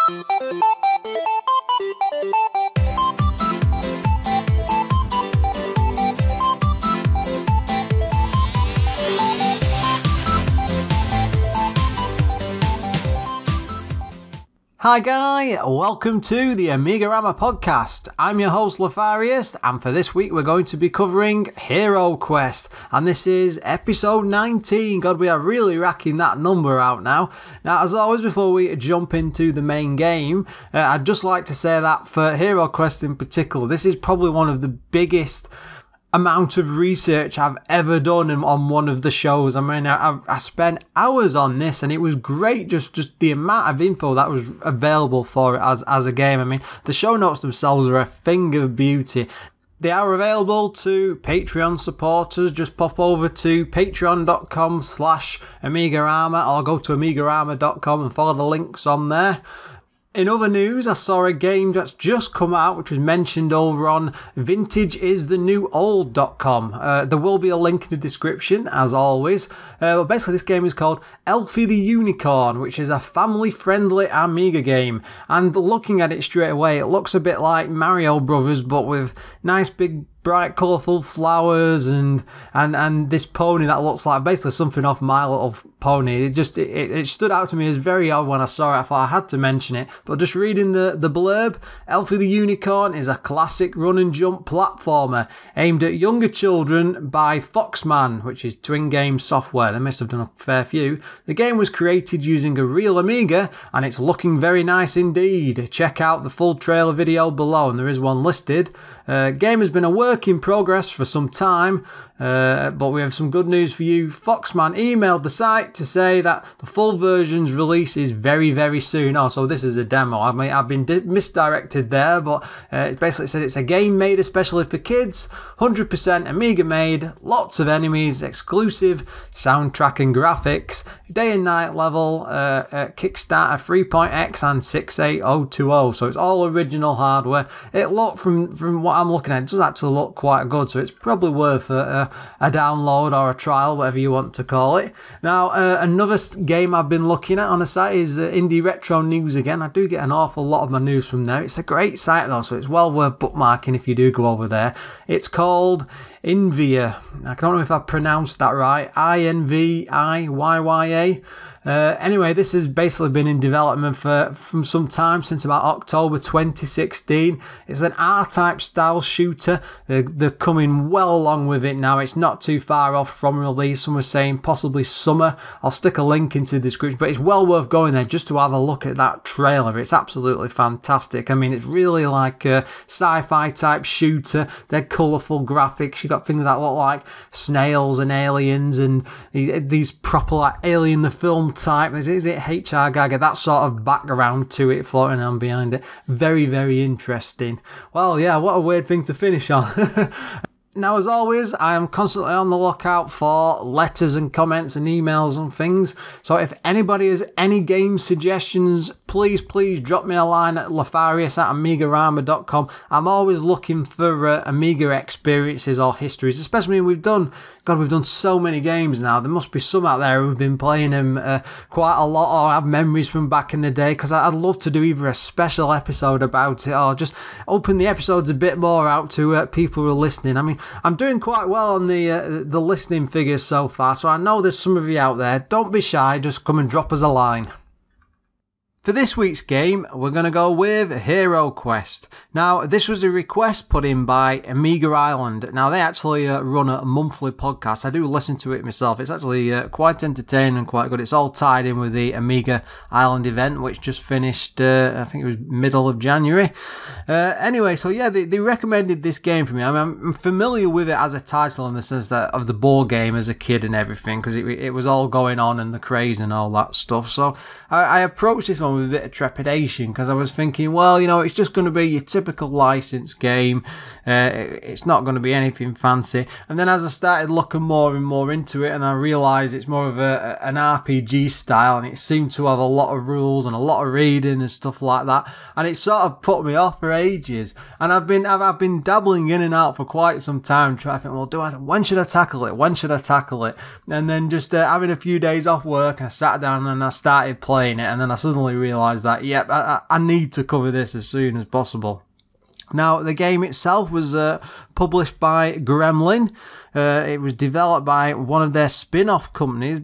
Hi guy, welcome to the AMIGArama podcast. I'm your host Lorfarius, and for this week we're going to be covering HeroQuest, and this is episode 19. God, we are really racking that number out now. Now, as always, before we jump into the main game, I'd just like to say that for HeroQuest in particular, this is probably one of the biggest amount of research I've ever done on one of the shows. I mean, I spent hours on this, and it was great, just the amount of info that was available for it as a game. I mean, the show notes themselves are a thing of beauty. They are available to Patreon supporters. Just pop over to patreon.com/AMIGArama or go to AMIGArama.com and follow the links on there. In other news, I saw a game that's just come out, which was mentioned over on vintageisthenewOld.com. There will be a link in the description, as always. But basically, this game is called Elfie the Unicorn, which is a family-friendly Amiga game. And looking at it straight away, it looks a bit like Mario Brothers, but with nice big bright colourful flowers and this pony that looks like basically something off My Little Pony. It stood out to me as very odd when I saw it. I thought I had to mention it. But just reading the blurb, Elfie the Unicorn is a classic run and jump platformer aimed at younger children by Foxman, which is Twin Game Software. They must have done a fair few. The game was created using a real Amiga, and it's looking very nice indeed. Check out the full trailer video below, and there is one listed. Game has been a work in progress for some time, but we have some good news for you. Foxman emailed the site to say that the full version's release is very, very soon. Oh, so this is a demo. I mean, I've been misdirected there, but it basically said it's a game made especially for kids, 100% Amiga made, lots of enemies, exclusive soundtrack and graphics, day and night level, Kickstarter 3.x and 68020. So it's all original hardware. It looked from what I'm looking at, it does actually look quite good, so it's probably worth a download or a trial, whatever you want to call it. Now, another game I've been looking at on the site is Indie Retro News again. I do get an awful lot of my news from there. It's a great site though, so it's well worth bookmarking if you do go over there. It's called Invia. I don't know if I pronounced that right. INVIYYA. Anyway, this has basically been in development from some time, since about October 2016. It's an R-type style shooter. They're coming well along with it now. It's not too far off from release. Some are saying possibly summer. I'll stick a link into the description, but it's well worth going there just to have a look at that trailer. It's absolutely fantastic. I mean, it's really like a sci-fi type shooter. They're colourful graphics. You've got things that look like snails and aliens and these proper like Alien the Film type. Is it HR Gaga? That sort of background to it floating on behind it. Very, very interesting. Well, yeah, what a weird thing to finish on. Now, as always, I am constantly on the lookout for letters and comments and emails and things. So if anybody has any game suggestions, please drop me a line at lorfarius@amigarama.com. I'm always looking for Amiga experiences or histories, especially when we've done so many games now. There must be some out there who've been playing them quite a lot or have memories from back in the day, because I'd love to do either a special episode about it or just open the episodes a bit more out to people who are listening. I mean, I'm doing quite well on the listening figures so far, so I know there's some of you out there. Don't be shy, just come and drop us a line. For this week's game, we're going to go with HeroQuest. Now, this was a request put in by Amiga Island. Now, they actually run a monthly podcast. I do listen to it myself. It's actually quite entertaining and quite good. It's all tied in with the Amiga Island event, which just finished, I think it was middle of January. Anyway, so yeah, they recommended this game for me. I mean, I'm familiar with it as a title in the sense that of the board game as a kid and everything, because it was all going on and the craze and all that stuff. So I approached this one with a bit of trepidation, because I was thinking, well, you know, it's just going to be your typical license game. It's not going to be anything fancy. And then as I started looking more and more into it, and I realised it's more of an RPG style, and it seemed to have a lot of rules and a lot of reading and stuff like that, and it sort of put me off for ages. And I've been dabbling in and out for quite some time, trying to think, well, when should I tackle it? When should I tackle it? And then just having a few days off work, I sat down and I started playing it, and then I suddenly realised realised that, yep, I need to cover this as soon as possible. Now, the game itself was published by Gremlin. It was developed by one of their spin-off companies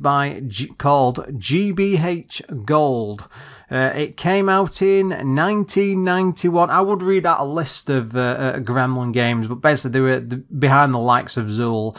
called GBH Gold. It came out in 1991. I would read out a list of Gremlin games, but basically they were behind the likes of Zool.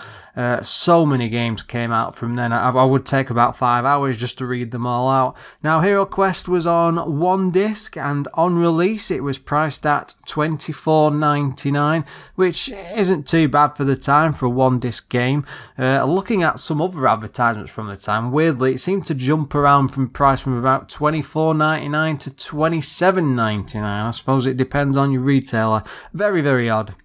So many games came out from then. I would take about 5 hours just to read them all out. Now, HeroQuest was on one disc, and on release it was priced at $24.99, which isn't too bad for the time for a one disc game. Looking at some other advertisements from the time, weirdly, it seemed to jump around from price from about $24.99 to $27.99. I suppose it depends on your retailer. Very, very odd.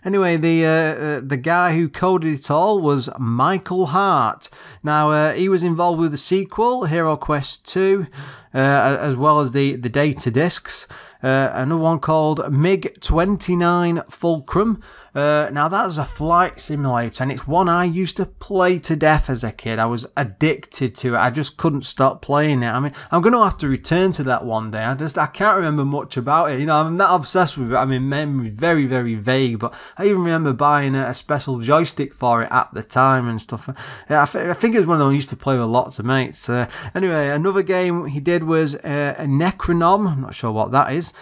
Anyway, the guy who coded it all was Michael Hart. Now, he was involved with the sequel, HeroQuest 2, as well as the data discs. Another one called MiG-29 Fulcrum. Now, that's a flight simulator, and it's one I used to play to death as a kid. I was addicted to it. I just couldn't stop playing it. I mean, I'm going to have to return to that one day. I can't remember much about it. You know, I'm not obsessed with it. I mean, memory very, very vague, but I even remember buying a special joystick for it at the time and stuff. Yeah, I think it was one of them I used to play with lots of mates. Anyway, another game he did was a Necronom. I'm not sure what that is.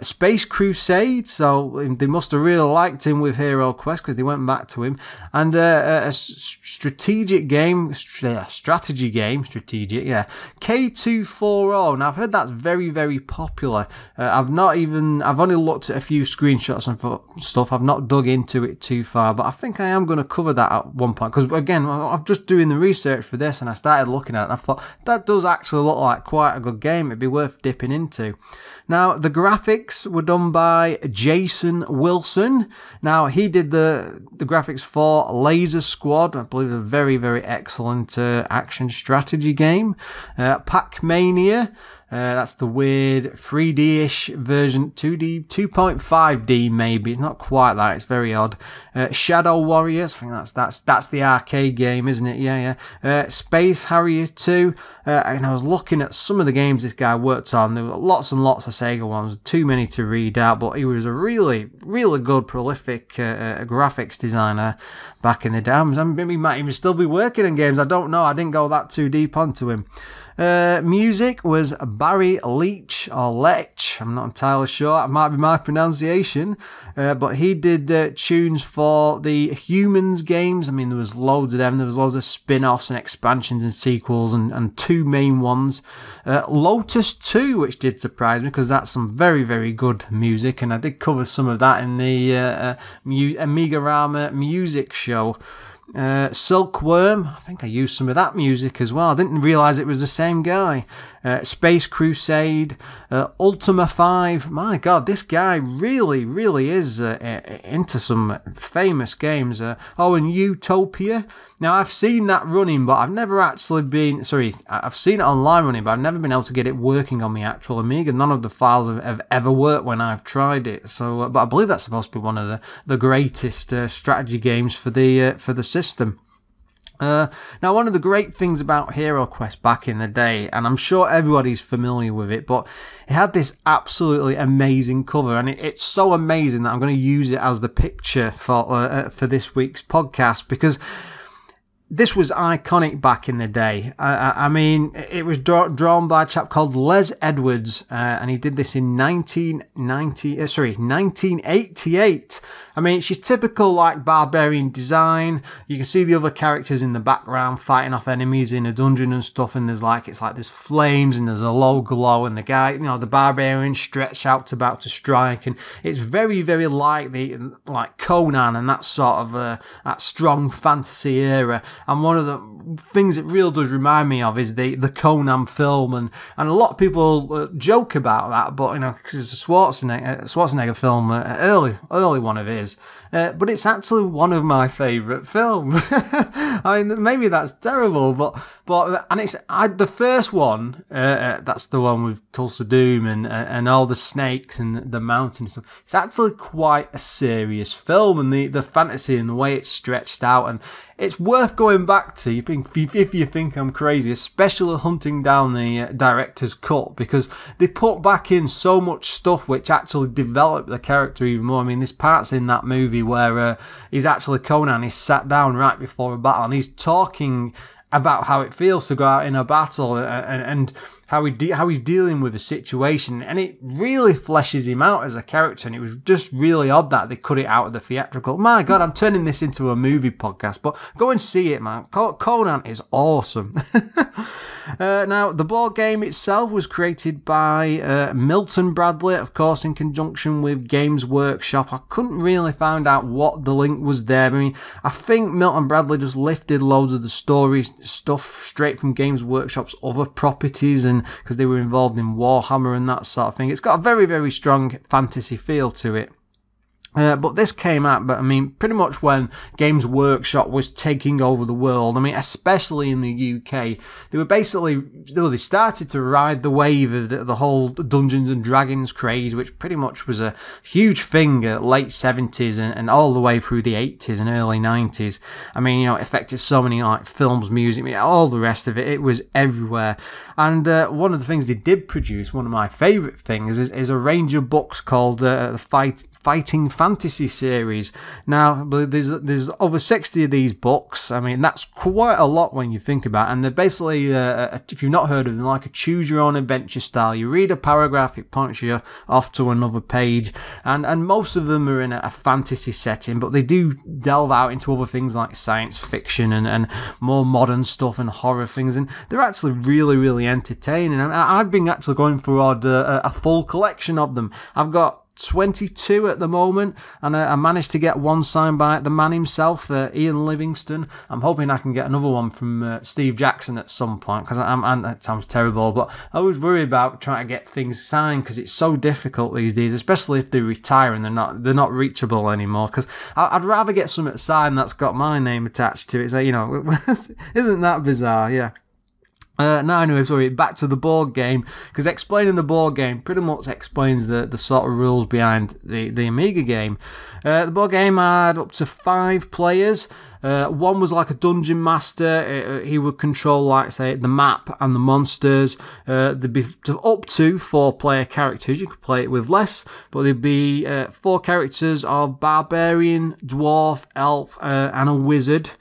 Space Crusade, so they must have really liked him with HeroQuest because they went back to him, and a strategy game, K240. Now, I've heard that's very, very popular. I've only looked at a few screenshots and stuff. I've not dug into it too far, but I think I am going to cover that at one point, because again, I'm just doing the research for this and I started looking at it and I thought that does actually look like quite a good game. It'd be worth dipping into. Now, the graphics were done by Jason Wilson. Now, he did the graphics for Laser Squad, I believe a very, very excellent action strategy game. Pac-Mania, that's the weird 3D-ish version, 2D, 2.5D maybe, it's not quite that, it's very odd. Shadow Warriors, I think that's the arcade game, isn't it? Yeah. Space Harrier 2, and I was looking at some of the games this guy worked on. There were lots and lots of Sega ones, too many to read out, but he was a really, really good, prolific graphics designer back in the day. Maybe he might even still be working on games, I don't know, I didn't go that too deep onto him. Music was Barry Leach, or Lech, I'm not entirely sure, it might be my pronunciation, but he did tunes for the Humans games. I mean, there was loads of them, there was loads of spin-offs and expansions and sequels, and two main ones. Lotus 2, which did surprise me, because that's some very, very good music, and I did cover some of that in the AMIGArama music show. Silkworm, I think I used some of that music as well. I didn't realise it was the same guy. Space Crusade, Ultima 5. My God, this guy really, really is into some famous games. And Utopia. Now, I've seen that running, but I've never actually been... Sorry, I've seen it online running, but I've never been able to get it working on my actual Amiga. None of the files have ever worked when I've tried it. So, but I believe that's supposed to be one of the greatest strategy games for the system. Now, one of the great things about HeroQuest back in the day, and I'm sure everybody's familiar with it, but it had this absolutely amazing cover, and it's so amazing that I'm going to use it as the picture for this week's podcast, because this was iconic back in the day. I mean, it was drawn by a chap called Les Edwards, and he did this in 1988. I mean, it's your typical, like, barbarian design. You can see the other characters in the background fighting off enemies in a dungeon and stuff, and there's flames, and there's a low glow, and the guy, you know, the barbarian stretched out about to strike, and it's very, very like Conan and that sort of that strong fantasy era. And one of the things it really does remind me of is the Conan film, and a lot of people joke about that, but you know, because it's a Schwarzenegger film, early one of his. But it's actually one of my favourite films. I mean, maybe that's terrible, but and it's the first one. That's the one with Tulsa Doom and all the snakes and the mountain and stuff. It's actually quite a serious film, and the fantasy and the way it's stretched out, and it's worth going back to if you think I'm crazy, especially hunting down the director's cut, because they put back in so much stuff which actually developed the character even more. I mean, there's parts in that movie where he's actually Conan. He's sat down right before a battle and he's talking about how it feels to go out in a battle and how he's dealing with a situation, and it really fleshes him out as a character. And it was just really odd that they cut it out of the theatrical. My God, I'm turning this into a movie podcast, but go and see it, man. Conan is awesome. Now, the board game itself was created by Milton Bradley, of course, in conjunction with Games Workshop. I couldn't really find out what the link was there. I mean, I think Milton Bradley just lifted loads of the story stuff straight from Games Workshop's other properties, and because they were involved in Warhammer and that sort of thing. It's got a very, very strong fantasy feel to it. But this came out, but I mean, pretty much when Games Workshop was taking over the world. I mean, especially in the UK, they started to ride the wave of the whole Dungeons and Dragons craze, which pretty much was a huge thing at late 70s and all the way through the 80s and early 90s. I mean, it affected so many like films, music, all the rest of it. It was everywhere. And one of the things they did produce, one of my favourite things, is a range of books called the Fighting Fantasy series. Now, there's over 60 of these books. I mean, that's quite a lot when you think about it. And they're basically, if you've not heard of them, like a choose-your-own-adventure style. You read a paragraph, it points you off to another page. And most of them are in a fantasy setting, but they do delve out into other things like science fiction and more modern stuff and horror things. And they're actually really, really entertaining. And I've been actually going through a full collection of them. I've got 22 at the moment, and I managed to get one signed by the man himself, Ian Livingston. I'm hoping I can get another one from Steve Jackson at some point, because that sounds terrible, but I always worry about trying to get things signed because it's so difficult these days, especially if they retire and they're not reachable anymore. Because I'd rather get something signed that's got my name attached to it. So, isn't that bizarre? Yeah. Now, anyway, sorry, back to the board game, because explaining the board game pretty much explains the sort of rules behind the Amiga game. The board game had up to 5 players. One was like a dungeon master. He would control, like, say, the map and the monsters. There'd be up to 4-player characters. You could play it with less, but there'd be 4 characters of barbarian, dwarf, elf, and a wizard.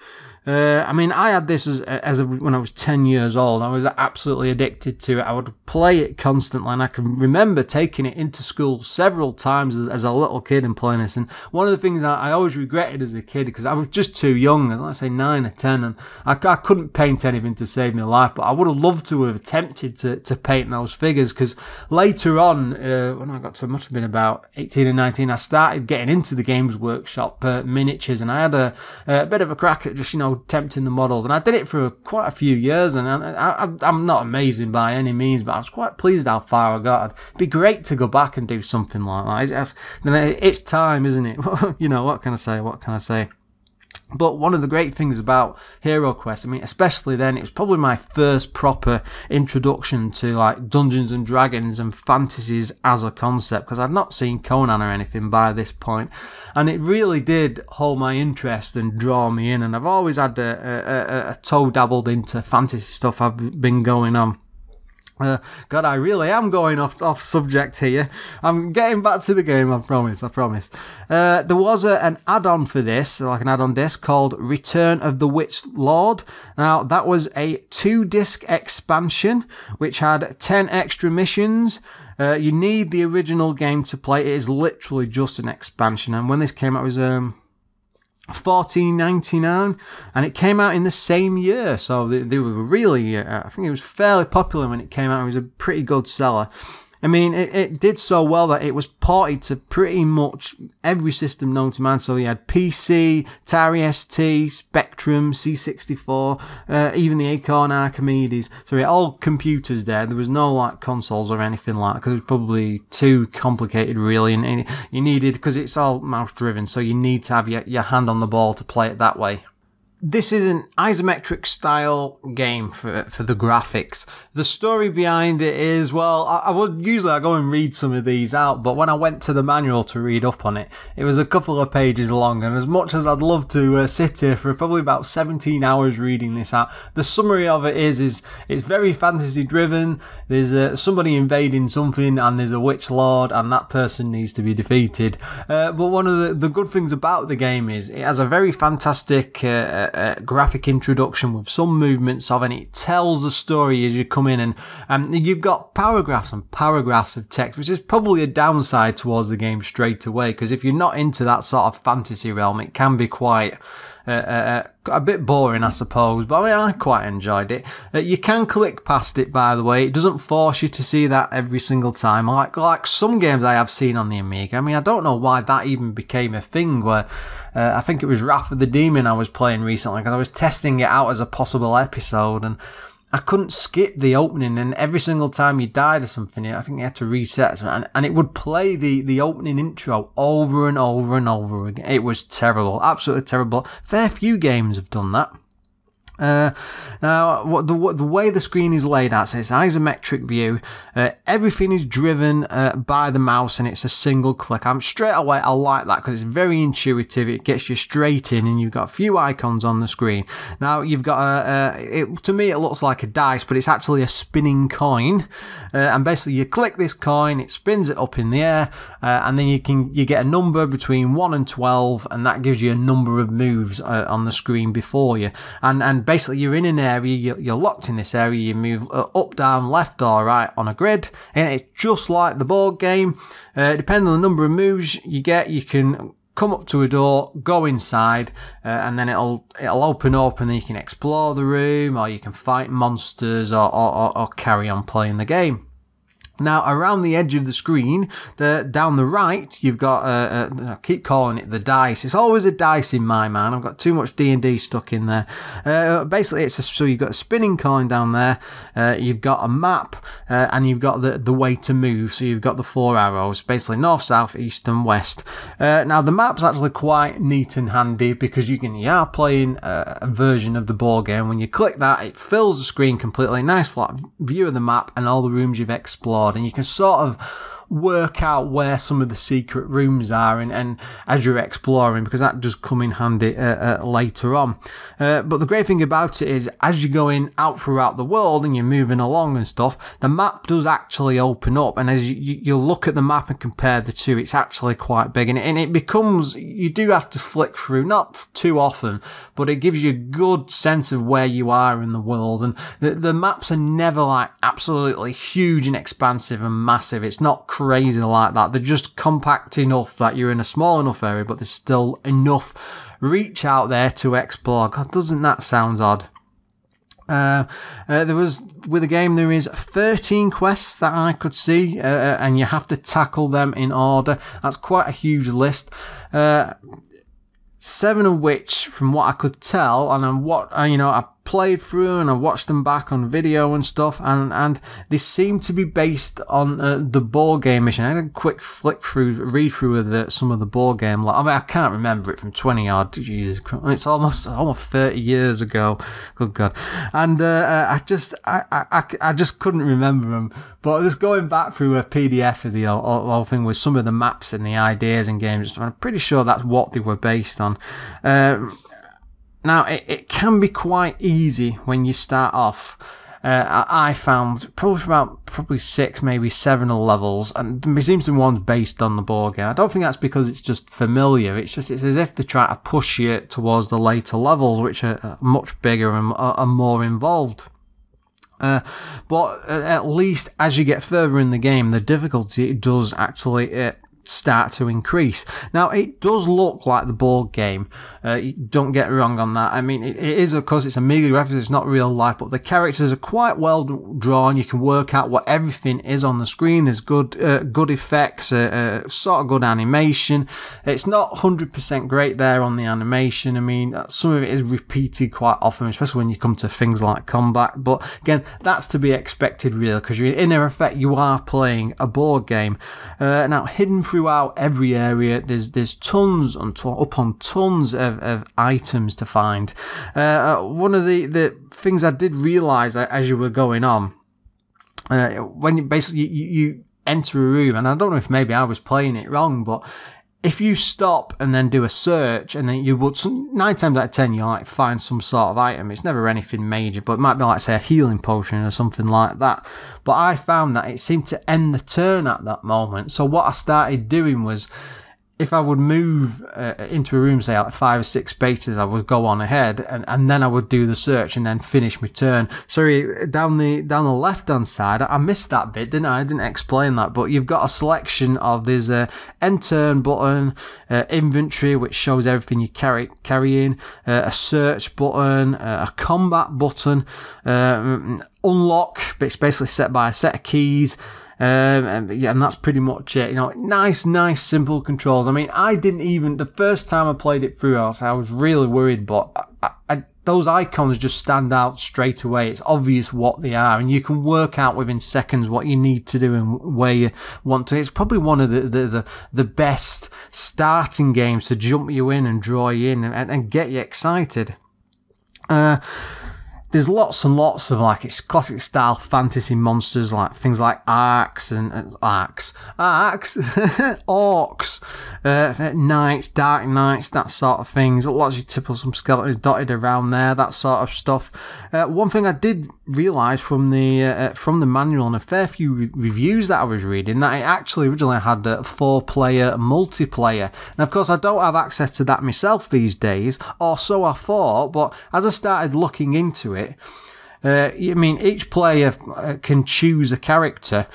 I mean, I had this when I was 10 years old. I was absolutely addicted to it. I would play it constantly, and I can remember taking it into school several times as a little kid and playing this. And one of the things I always regretted as a kid, because I was just too young, let's say 9 or 10, and I couldn't paint anything to save my life, but I would have loved to have attempted to paint those figures, because later on, when I got to, it must have been about 18 and 19, I started getting into the Games Workshop miniatures, and I had a bit of a crack at just, attempting the models, and I did it for quite a few years, and I'm not amazing by any means, but I was quite pleased how far I got. It'd be great to go back and do something like that. It's time, isn't it? What can I say? But one of the great things about HeroQuest, I mean, especially then, it was probably my first proper introduction to like Dungeons and Dragons and fantasies as a concept, because I'd not seen Conan or anything by this point, and it really did hold my interest and draw me in. And I've always had a toe dabbled into fantasy stuff. I've been going on. God, I really am going off subject here. I'm getting back to the game, I promise. There was an add-on for this, like an add-on disc called Return of the Witch Lord. Now, that was a 2-disc expansion, which had 10 extra missions. You need the original game to play. It is literally just an expansion. And when this came out, it was $14.99, and it came out in the same year, so they were really, I think it was fairly popular when it came out. It was a pretty good seller. I mean, it did so well that it was ported to pretty much every system known to man. So you had PC, Atari ST, Spectrum, C64, even the Acorn Archimedes. So we had all computers there. There was no like consoles or anything like that, because it was probably too complicated really, and you needed, because it's all mouse driven, so you need to have your hand on the ball to play it that way. this is an isometric style game for the graphics. The story behind it is, well, I would usually go and read some of these out, but when I went to the manual to read up on it, it was a couple of pages long, and as much as I'd love to sit here for probably about 17 hours reading this out, the summary of it is it's very fantasy driven. There's somebody invading something, and there's a witch lord, and that person needs to be defeated. But one of the good things about the game is it has a very fantastic graphic introduction with some movements of, and it tells the story as you come in, and you've got paragraphs and paragraphs of text, which is probably a downside towards the game straight away, because if you're not into that sort of fantasy realm, it can be quite a bit boring, I suppose, but I mean, I quite enjoyed it. You can click past it, by the way. It doesn't force you to see that every single time, like some games I have seen on the Amiga. I mean, I don't know why that even became a thing, where I think it was Wrath of the Demon I was playing recently, because I was testing it out as a possible episode, and I couldn't skip the opening, and every single time you died or something, I think you had to reset, and it would play the opening intro over and over and over again. It was terrible, absolutely terrible. Fair few games have done that. Now, the way the screen is laid out, so it's isometric view. Everything is driven by the mouse, and it's a single click. Straight away, I like that because it's very intuitive. It gets you straight in, and you've got a few icons on the screen. You you've got to me, it looks like a dice, but it's actually a spinning coin. And basically, you click this coin, it spins it up in the air, and then you get a number between 1 and 12, and that gives you a number of moves on the screen before you. And basically, you're in an area, you're locked in this area, you move up, down, left or right on a grid, and it's just like the board game. Depending on the number of moves you get, you can come up to a door, go inside, and then it'll open up, and then you can explore the room, or you can fight monsters, or carry on playing the game. Now, around the edge of the screen, down the right, you've got, I keep calling it the dice. It's always a dice in my mind. I've got too much D&D stuck in there. Basically, so you've got a spinning coin down there, you've got a map, and you've got the way to move. So you've got the 4 arrows, basically north, south, east, and west. Now, the map's actually quite neat and handy, because you are playing a version of the board game. When you click that, it fills the screen completely. Nice flat view of the map and all the rooms you've explored. And you can sort of work out where some of the secret rooms are, and as you're exploring, because that does come in handy later on. But the great thing about it is, as you're going out throughout the world and you're moving along and stuff, the map does actually open up, and as you look at the map and compare the two, it's actually quite big, and it becomes, you do have to flick through, not too often, but it gives you a good sense of where you are in the world. And the maps are never like absolutely huge and expansive and massive. It's not crazy like that. They're just compact enough that you're in a small enough area, but there's still enough reach out there to explore. God, doesn't that sound odd? With the game, there is 13 quests that I could see, and you have to tackle them in order. That's quite a huge list. 7 of which, from what I could tell, and I played through and I watched them back on video and stuff, and they seem to be based on the board game mission. I had a quick read through of some of the board game. I mean, I can't remember it from 20 odd. Jesus Christ, it's almost 30 years ago. Good God, and I just couldn't remember them. But just going back through a PDF of the whole thing with some of the maps and the ideas and games, I'm pretty sure that's what they were based on. Now, it can be quite easy when you start off. I found probably 6, maybe 7 levels, and there seems to be ones based on the board game. I don't think that's because it's just familiar. It's as if they try to push you towards the later levels, which are much bigger and are more involved. But at least as you get further in the game, the difficulty does actually start to increase. Now, it does look like the board game, don't get me wrong on that. I mean, it is, of course, it's Amiga graphics, it's not real life, but the characters are quite well drawn. You can work out what everything is on the screen. There's good effects, sort of good animation. It's not 100% great there on the animation. I mean, some of it is repeated quite often, especially when you come to things like combat, but again, that's to be expected really, because in effect you are playing a board game. Now, hidden through throughout every area. There's tons upon tons of items to find. One of the things I did realise as you were going on, when you enter a room, and I don't know if maybe I was playing it wrong, but if you stop and then do a search, and then you would, 9 times out of 10, you like find some sort of item. It's never anything major, but it might be like, say, a healing potion or something like that. But I found that it seemed to end the turn at that moment. So what I started doing was, if I would move into a room, say like 5 or 6 spaces, I would go on ahead, and then I would do the search and then finish my turn. Sorry, down the left hand side, I missed that bit, didn't I? I didn't explain that, but you've got a selection of there's a end turn button, inventory, which shows everything you carrying, a search button, a combat button, unlock, but it's basically set by a set of keys. And that's pretty much it. You know, nice, simple controls. I mean, I didn't even, the first time I played it through, I was really worried, but those icons just stand out straight away. It's obvious what they are, and you can work out within seconds what you need to do and where you want to. It's probably one of the best starting games to jump you in and draw you in and get you excited. There's lots and lots of, like, it's classic style fantasy monsters, like things like orcs, knights, dark knights, that sort of things. Lots of typical, some skeletons dotted around there, that sort of stuff. One thing I did realise from the manual and a fair few reviews that I was reading, that it actually originally had a 4-player multiplayer. And of course, I don't have access to that myself these days, or so I thought, but as I started looking into it, I mean, each player can choose a character,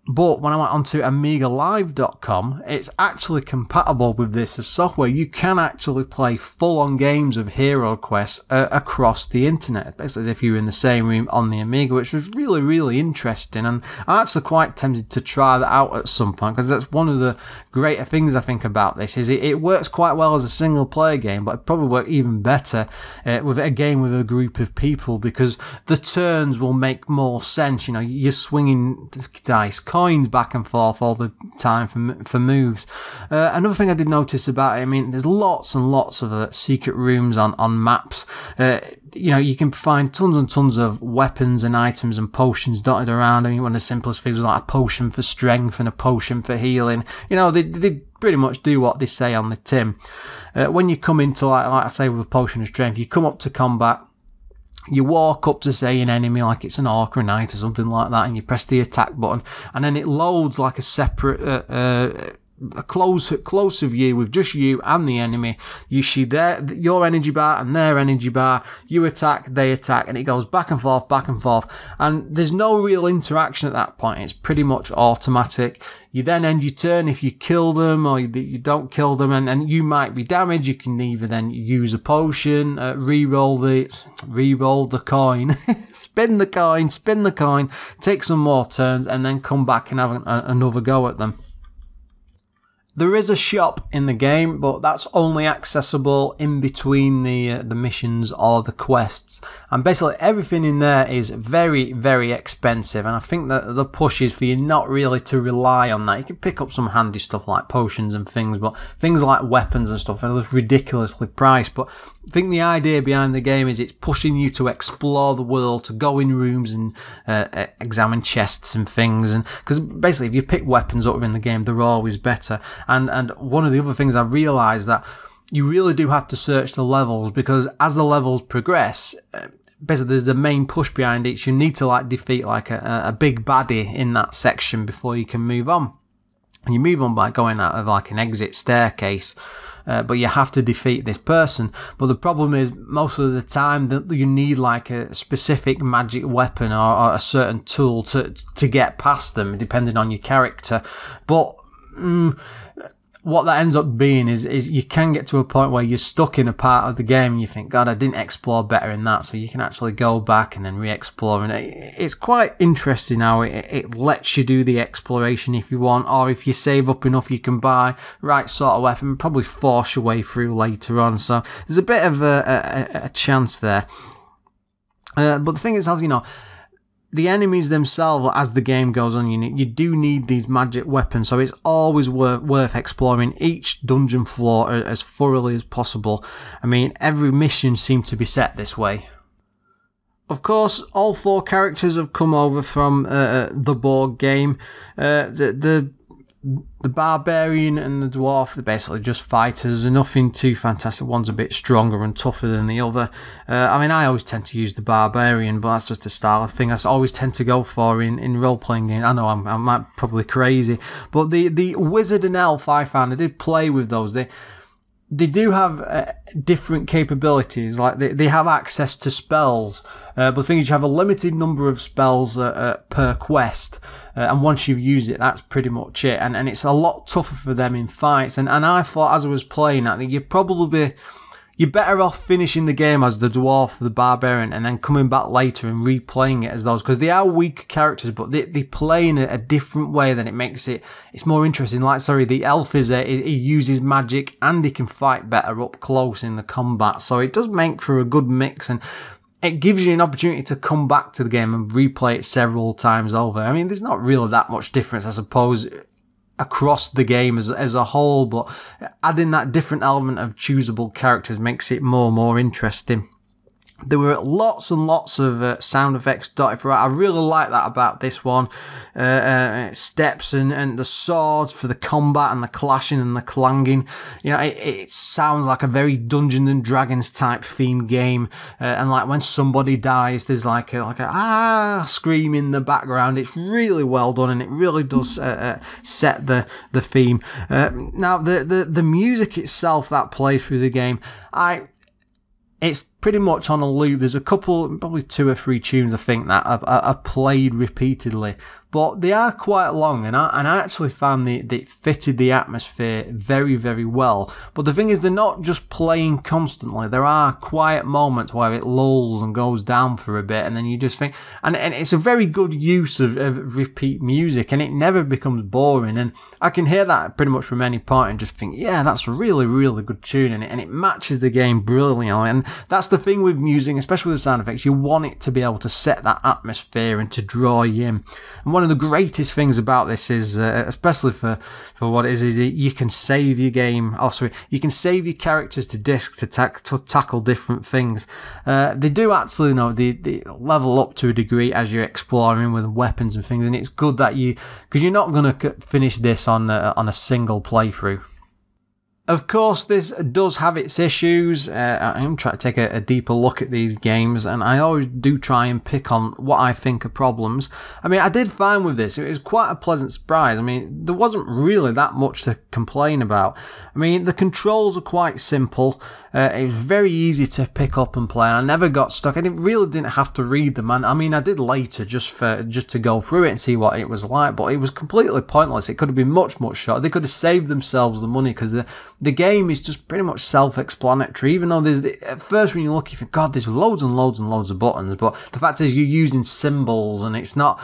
but when I went onto AMIGAlive.com, it's actually compatible with this as software. You can actually play full-on games of HeroQuest across the internet, basically as if you were in the same room on the Amiga, which was really, really interesting. And I'm actually quite tempted to try that out at some point, because that's one of the greater things I think about this, is it works quite well as a single-player game, but it probably work even better with a game with a group of people, because the turns will make more sense. You know, you're swinging dice, coins back and forth all the time for moves. Another thing I did notice about it, I mean, there's lots and lots of secret rooms on maps. You know, you can find tons and tons of weapons and items and potions dotted around. I mean, one of the simplest things was like a potion for strength and a potion for healing. You know, they pretty much do what they say on the tin. When you come into, like I say, with a potion of strength, you come up to combat, you walk up to, say, an enemy, like it's an orc or a knight or something like that, and you press the attack button, and then it loads like a separate a closer view with just you and the enemy. You see your energy bar and their energy bar. You attack, they attack, and it goes back and forth, and there's no real interaction at that point. It's pretty much automatic. You then end your turn if you kill them or you don't kill them, and you might be damaged. You can either then use a potion, re-roll the coin, spin the coin, take some more turns, and then come back and have another go at them. There is a shop in the game, but that's only accessible in between the missions or the quests. And basically everything in there is very, very expensive. And I think that the push is for you not really to rely on that. You can pick up some handy stuff like potions and things, but things like weapons and stuff are just ridiculously priced. But I think the idea behind the game is it's pushing you to explore the world, to go in rooms and examine chests and things. And because basically if you pick weapons up in the game, they're always better. And one of the other things I realised that you really do have to search the levels, because as the levels progress, basically there's the main push behind each. You need to like defeat like a big baddie in that section before you can move on. And you move on by going out of like an exit staircase. But you have to defeat this person. But the problem is most of the time that you need like a specific magic weapon or a certain tool to get past them, depending on your character. But what that ends up being is you can get to a point where you're stuck in a part of the game and you think, God, I didn't explore better in that. So you can actually go back and then re-explore. And it's quite interesting how it lets you do the exploration if you want, or if you save up enough, you can buy the right sort of weapon, probably force your way through later on. So there's a bit of a chance there. But the thing is, you know, the enemies themselves, as the game goes on, you do need these magic weapons, so it's always worth exploring each dungeon floor as thoroughly as possible. I mean, every mission seemed to be set this way. Of course, all 4 characters have come over from the board game. The barbarian and the dwarf, they're basically just fighters, and nothing too fantastic. One's a bit stronger and tougher than the other. I mean, I always tend to use the barbarian, but that's just a style thing I always tend to go for in role-playing games. I know I'm probably crazy, but the wizard and elf, I found, I did play with those. They do have different capabilities, like they have access to spells, but the thing is you have a limited number of spells per quest, and once you've used it, that's pretty much it, and it's a lot tougher for them in fights, and I thought as I was playing, I think you're better off finishing the game as the dwarf, the barbarian, and then coming back later and replaying it as those, because they are weak characters, but they play in a different way that it makes it's more interesting. Like, sorry, the elf he uses magic and he can fight better up close in the combat, so it does make for a good mix, and it gives you an opportunity to come back to the game and replay it several times over. I mean, there's not really that much difference, I suppose, across the game as a whole, but adding that different element of choosable characters makes it more and more interesting. There were lots and lots of sound effects dotted throughout. I really like that about this one. Steps and the swords for the combat and the clashing and the clanging. You know, it sounds like a very Dungeons and Dragons type themed game. And like when somebody dies, there's like a scream in the background. It's really well done, and it really does set the theme. Now the music itself that plays through the game, it's pretty much on a loop. There's a couple, probably 2 or 3 tunes I think that are played repeatedly, but they are quite long, and I actually found they fitted the atmosphere very, very well. But the thing is, they're not just playing constantly. There are quiet moments where it lulls and goes down for a bit, and then you just think, and it's a very good use of repeat music, and it never becomes boring. And I can hear that pretty much from any point and just think, yeah, that's a really, really good tune, and it matches the game brilliantly. And that's the thing with music, especially with sound effects, you want it to be able to set that atmosphere and to draw you in. And one of the greatest things about this is, especially for what it is you can save your game. Oh, sorry, you can save your characters to disk to tackle different things. They do actually, they level up to a degree as you're exploring with weapons and things, and it's good that because you're not going to finish this on a single playthrough. Of course, this does have its issues. I'm trying to take a deeper look at these games, and I always do try and pick on what I think are problems. I mean, I did fine with this. It was quite a pleasant surprise. I mean, there wasn't really that much to complain about. I mean, the controls are quite simple. It was very easy to pick up and play. I never got stuck. I really didn't have to read them. I mean, I did later just to go through it and see what it was like, but it was completely pointless. It could have been much, much shorter. They could have saved themselves the money, because the game is just pretty much self-explanatory, even though at first when you look, you think, God, there's loads and loads and loads of buttons, but the fact is you're using symbols, and it's not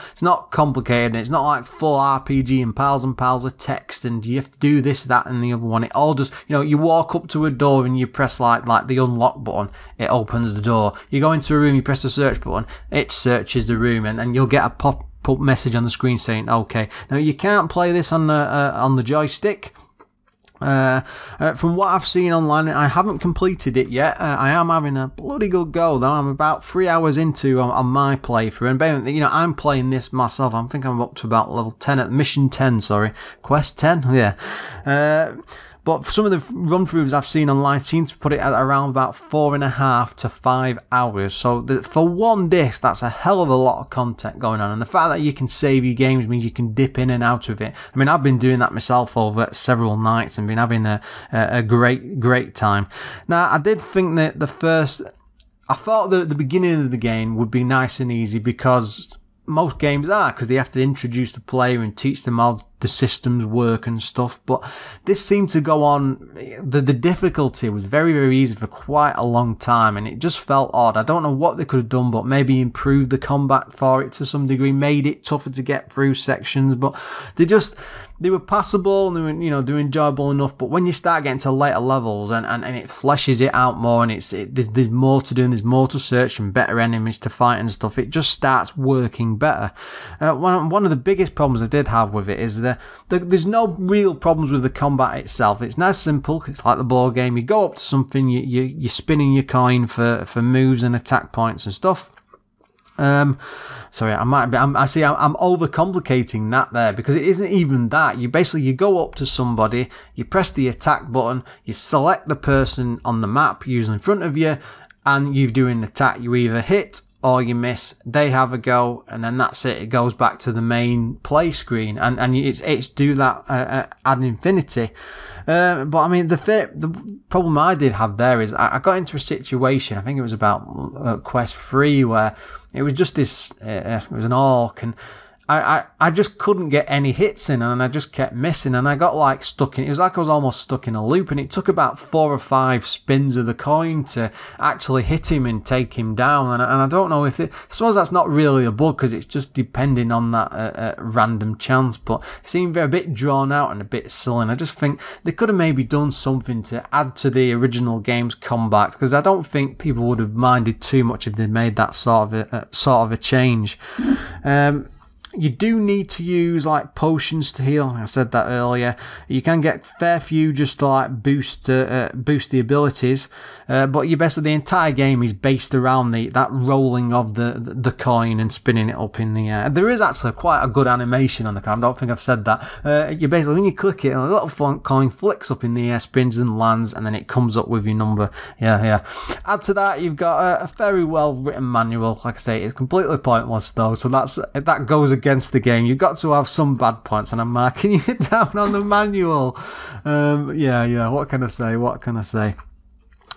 complicated, and it's not like full RPG and piles of text, and you have to do this, that, and the other one. It all just, you walk up to a door and you press like the unlock button, it opens the door. You go into a room, you press the search button, it searches the room, and you'll get a pop-up message on the screen saying, okay. Now, you can't play this on the joystick. From what I've seen online, I haven't completed it yet. I am having a bloody good go though. I'm about 3 hours into on my playthrough, and I'm playing this myself. I think I'm up to about level 10 at mission 10. Sorry, quest 10. Yeah. But some of the run-throughs I've seen online seem to put it at around about 4.5 to 5 hours. So for one disc, that's a hell of a lot of content going on. And the fact that you can save your games means you can dip in and out of it. I mean, I've been doing that myself over several nights and been having a great time. Now, I did think that I thought that the beginning of the game would be nice and easy, because most games are, because they have to introduce the player and teach them how the systems work and stuff. But this seemed to go on, the difficulty was very, very easy for quite a long time, and it just felt odd. I don't know what they could have done, but maybe improved the combat for it to some degree, made it tougher to get through sections, but they were passable, and they were, you know, they were enjoyable enough. But when you start getting to later levels and it fleshes it out more, and there's more to do, and there's more to search and better enemies to fight and stuff, it just starts working better. One of the biggest problems I did have with it is there's no real problems with the combat itself. It's nice, simple. It's like the board game. You go up to something, you're spinning your coin for moves and attack points and stuff. Sorry, I'm overcomplicating that there, because it isn't even that. You go up to somebody, you press the attack button, you select the person on the map usually in front of you, and you do an attack. You either hit or you miss. They have a go, and then that's it. It goes back to the main play screen, and it's do that ad infinity. But I mean, the problem I did have there is I got into a situation, I think it was about Quest 3, where it was just this, it was an orc, and I just couldn't get any hits in, and I just kept missing, and I got like stuck in, it was like I was almost stuck in a loop, and it took about 4 or 5 spins of the coin to actually hit him and take him down, and I don't know if I suppose that's not really a bug, because it's just depending on that random chance, but it seemed a bit drawn out and a bit silly, and I just think they could have maybe done something to add to the original game's combat, because I don't think people would have minded too much if they made that sort of a change. You do need to use like potions to heal. I said that earlier. You can get fair few just to like boost the abilities, but the entire game is based around that rolling of the coin and spinning it up in the air. There is actually quite a good animation on the coin. I don't think I've said that. You basically, when you click it, a little coin flicks up in the air, spins and lands, and then it comes up with your number. Yeah. Add to that, you've got a very well written manual. Like I say, it's completely pointless though, so that goes against the game. You've got to have some bad points, and I'm marking you down on the manual. Yeah, what can I say?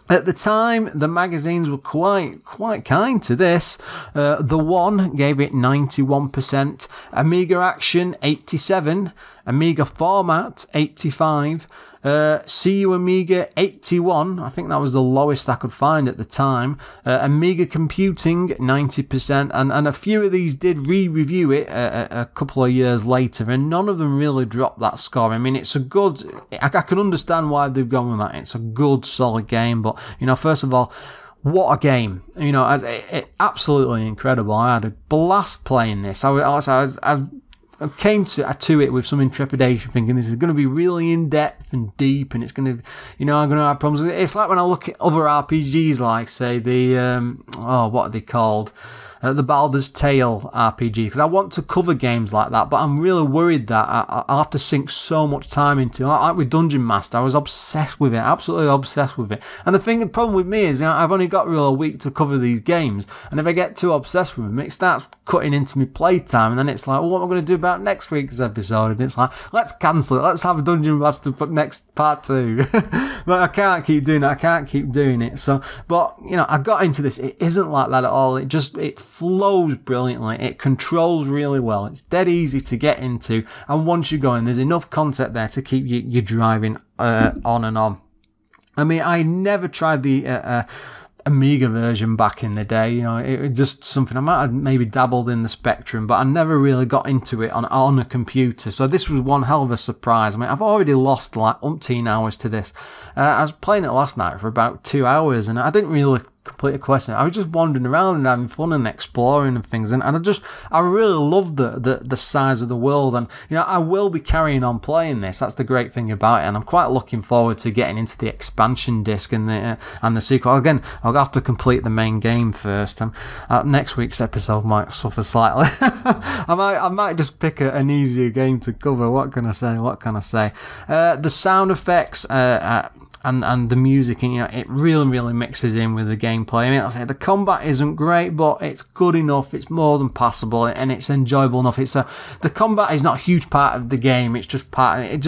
At the time, the magazines were quite kind to this. The One gave it 91%, Amiga Action 87%, Amiga Format 85%, CU Amiga 81%, I think that was the lowest I could find at the time, Amiga Computing 90%, and a few of these did re-review it a couple of years later, and none of them really dropped that score. I mean, it's a good, I can understand why they've gone with that. It's a good, solid game, but, you know, first of all, what a game. You know, absolutely incredible. I had a blast playing this. I came to it with some intrepidation, thinking this is going to be really in-depth and deep, and it's going to, you know, I'm going to have problems. It's like when I look at other RPGs, like, say, what are they called? The Baldur's Tale RPG, because I want to cover games like that, but I'm really worried that I'll have to sink so much time into it. Like with Dungeon Master, I was obsessed with it, absolutely obsessed with it. And the problem with me is, you know, I've only got really a week to cover these games, and if I get too obsessed with them, it starts cutting into my playtime, and then it's like, well, what am I going to do about next week's episode? And it's like, let's cancel it, let's have a Dungeon Master for next part 2. But I can't keep doing it, So, but, you know, I got into this. It isn't like that at all. It flows brilliantly. It controls really well. It's dead easy to get into, and once you go in, there's enough content there to keep you driving on and on. I mean, I never tried the Amiga version back in the day. You know, it was just something I might have maybe dabbled in the Spectrum, but I never really got into it on a computer. So this was one hell of a surprise. I mean, I've already lost like umpteen hours to this. I was playing it last night for about 2 hours, and I didn't really complete a quest. I was just wandering around and having fun and exploring and things, and I really loved the size of the world, and you know, I will be carrying on playing this. That's the great thing about it, and I'm quite looking forward to getting into the expansion disc and the sequel. Again, I'll have to complete the main game first. Next week's episode might suffer slightly. I might just pick an easier game to cover. What can I say? The sound effects and the music, and you know, it really mixes in with the gameplay. I mean, I'll say the combat isn't great, but it's good enough. It's more than passable, and it's enjoyable enough. The combat is not a huge part of the game. It's just part of it.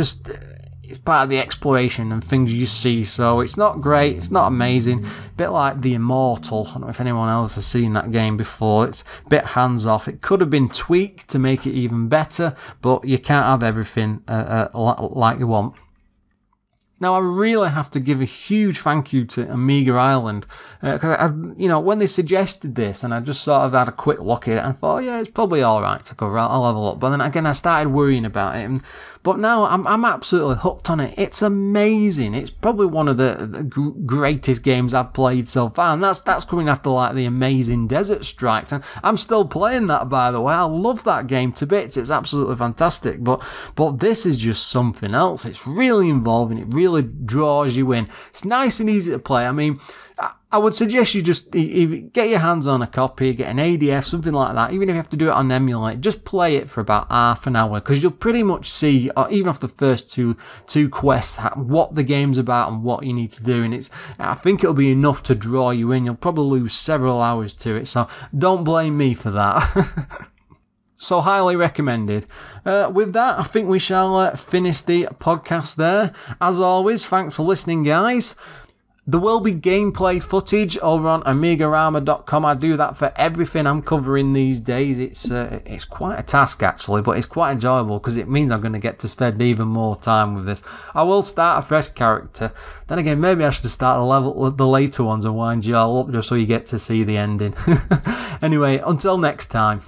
it's part of the exploration and things you see, so it's not great, it's not amazing. A bit like The Immortal. I don't know if anyone else has seen that game before. It's a bit hands-off. It could have been tweaked to make it even better, but you can't have everything like you want. Now, I really have to give a huge thank you to Amiga Island, because when they suggested this, and I just sort of had a quick look at it and thought, yeah, it's probably all right to cover. I'll have a look. But then again, I started worrying about it. But now I'm absolutely hooked on it. It's amazing. It's probably one of the greatest games I've played so far, and that's coming after like the amazing Desert Strikes. And I'm still playing that, by the way. I love that game to bits. It's absolutely fantastic. But this is just something else. It's really involving. It really draws you in. It's nice and easy to play. I mean, I would suggest you just get your hands on a copy, get an ADF, something like that. Even if you have to do it on emulate, just play it for about half an hour, because you'll pretty much see, even after the first two quests, what the game's about and what you need to do. And I think it'll be enough to draw you in. You'll probably lose several hours to it, so don't blame me for that. So highly recommended. With that, I think we shall finish the podcast there. As always, thanks for listening, guys. There will be gameplay footage over on AMIGArama.com. I do that for everything I'm covering these days. It's quite a task, actually, but it's quite enjoyable because it means I'm going to get to spend even more time with this. I will start a fresh character. Then again, maybe I should start the later ones and wind you all up just so you get to see the ending. Anyway, until next time.